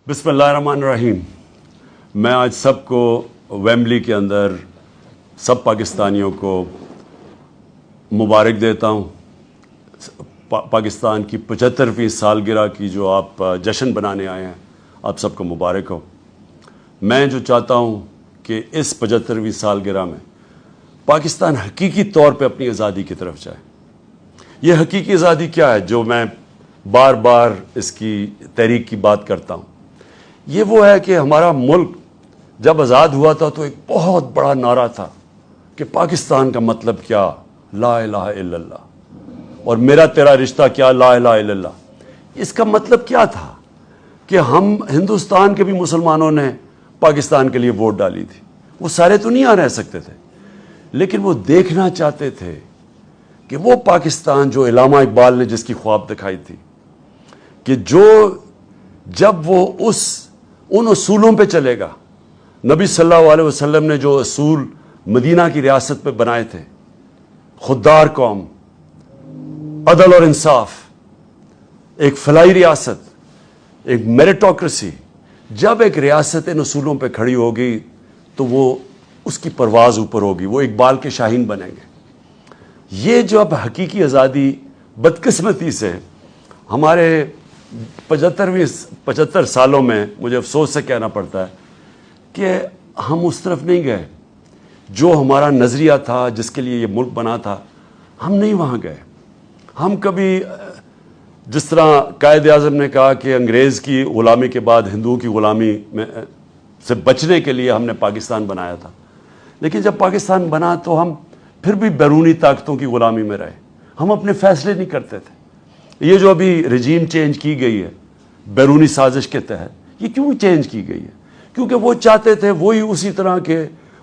बिस्मिल्लाहिर्रहमानिर्रहीम। मैं आज सबको वेम्बली के अंदर सब पाकिस्तानियों को मुबारक देता हूँ। पाकिस्तान की 75वीं सालगिरह की जो आप जश्न बनाने आए हैं, आप सबको मुबारक हो। मैं जो चाहता हूँ कि इस 75वीं सालगिरह में पाकिस्तान हकीकी तौर पे अपनी आज़ादी की तरफ जाए। ये हकीकी आज़ादी क्या है जो मैं बार बार इसकी तहरीक की बात करता हूँ? ये वो है कि हमारा मुल्क जब आज़ाद हुआ था तो एक बहुत बड़ा नारा था कि पाकिस्तान का मतलब क्या, ला इलाहा इल्लल्लाह, और मेरा तेरा रिश्ता क्या, ला इलाहा इल्लल्लाह। इसका मतलब क्या था कि हम हिंदुस्तान के भी मुसलमानों ने पाकिस्तान के लिए वोट डाली थी। वो सारे तो नहीं आ रह सकते थे, लेकिन वो देखना चाहते थे कि वो पाकिस्तान जो इल्लामा इकबाल ने जिसकी ख्वाब दिखाई थी, कि जो जब वो उन असूलों पे चलेगा, नबी सल्लल्लाहु अलैहि वसल्लम ने जो असूल मदीना की रियासत पे बनाए थे, खुददार कौम, अदल और इंसाफ, एक फलाई रियासत, एक मेरिटोक्रेसी, जब एक रियासत इन असूलों पे खड़ी होगी तो वो उसकी परवाज़ ऊपर होगी, वो इकबाल के शाहीन बनेंगे। ये जो अब हकीकी आज़ादी बदकिस्मती से हमारे 75 सालों में, मुझे अफसोस से कहना पड़ता है कि हम उस तरफ नहीं गए। जो हमारा नज़रिया था, जिसके लिए ये मुल्क बना था, हम नहीं वहाँ गए। हम कभी, जिस तरह कायद आज़म ने कहा कि अंग्रेज़ की ग़ुलामी के बाद हिंदुओं की ग़ुलामी में से बचने के लिए हमने पाकिस्तान बनाया था, लेकिन जब पाकिस्तान बना तो हम फिर भी बैरूनी ताकतों की ग़ुलामी में रहे। हम अपने फ़ैसले नहीं करते थे। ये जो अभी रजीम चेंज की गई है बैरूनी साजिश के तहत, ये क्यों चेंज की गई है? क्योंकि वो चाहते थे वही उसी तरह के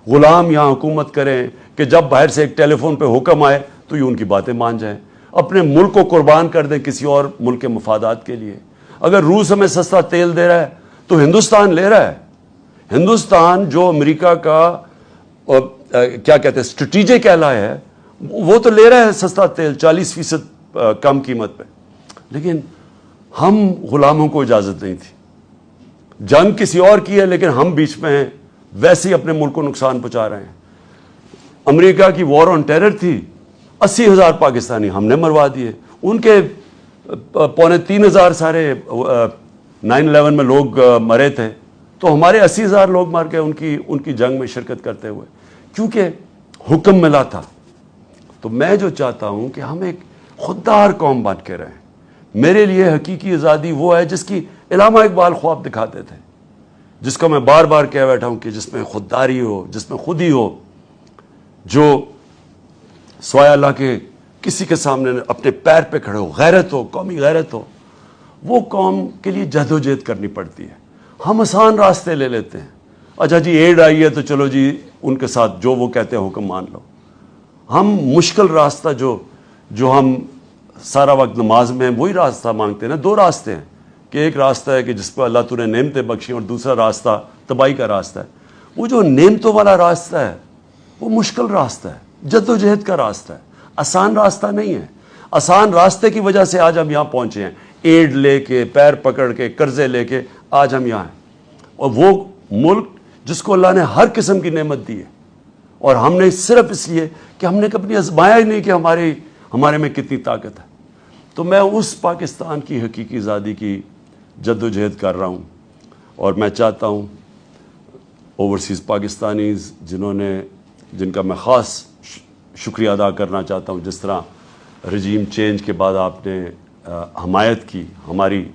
ग़ुलाम यहाँ हुकूमत करें कि जब बाहर से एक टेलीफोन पे हुक्म आए तो ये उनकी बातें मान जाएं, अपने मुल्क को कुर्बान कर दें किसी और मुल्क के मफादात के लिए। अगर रूस हमें सस्ता तेल दे रहा है तो हिंदुस्तान ले रहा है। हिंदुस्तान जो अमेरिका का क्या कहते हैं स्ट्रेटेजिक एलाय है, वो तो ले रहा है सस्ता तेल 40% कम कीमत पे, लेकिन हम गुलामों को इजाज़त नहीं थी। जंग किसी और की है, लेकिन हम बीच में हैं, वैसे ही अपने मुल्क को नुकसान पहुंचा रहे हैं। अमेरिका की वॉर ऑन टेरर थी, 80,000 पाकिस्तानी हमने मरवा दिए। उनके 2,500 सारे 9/11 में लोग मरे थे, तो हमारे 80,000 लोग मर गए उनकी जंग में शिरकत करते हुए, क्योंकि हुक्म मिला था। तो मैं जो चाहता हूं कि हम एक खुददार कौम बन के रहें। मेरे लिए हकीकी आज़ादी वो है जिसकी इल्लामा इकबाल ख्वाब दिखाते थे, जिसको मैं बार बार कह बैठा हूं कि जिसमें खुददारी हो, जिसमें खुदी हो, जो स्वाया अल्लाह के किसी के सामने अपने पैर पे खड़े हो, गैरत हो, कौमी गैरत हो। वो कौम के लिए जदोजहद करनी पड़ती है। हम आसान रास्ते ले लेते हैं। अच्छा जी, एड आई है तो चलो जी उनके साथ जो वो कहते हैं हुक्म मान लो। हम मुश्किल रास्ता जो हम सारा वक्त नमाज में वही रास्ता मांगते हैं ना। दो रास्ते हैं कि एक रास्ता है कि जिस पर अल्लाह तूने नेमतें बख्शी, और दूसरा रास्ता तबाही का रास्ता है। वो जो नेमतों वाला रास्ता है वो मुश्किल रास्ता है, जद्दोजहद का रास्ता है, आसान रास्ता नहीं है। आसान रास्ते की वजह से आज हम यहाँ पहुँचे हैं, एड लेके, पैर पकड़ के, कर्जे लेके आज हम यहाँ हैं। और वो मुल्क जिसको अल्लाह ने हर किस्म की नेमत दी है, और हमने सिर्फ इसलिए कि हमने कभी आजमाया ही नहीं कि हमारे में कितनी ताकत है। तो मैं उस पाकिस्तान की हकीकी आज़ादी की जद्दोजहद कर रहा हूँ, और मैं चाहता हूँ ओवरसीज़ पाकिस्तानीज़ जिनका मैं ख़ास शुक्रिया अदा करना चाहता हूँ, जिस तरह रजीम चेंज के बाद आपने हमायत की हमारी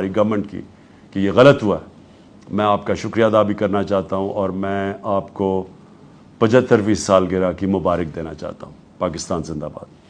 गवर्नमेंट की कि ये गलत हुआ है, मैं आपका शुक्रिया अदा भी करना चाहता हूँ। और मैं आपको 75वीं सालगिरह की मुबारक देना चाहता हूँ। पाकिस्तान जिंदाबाद।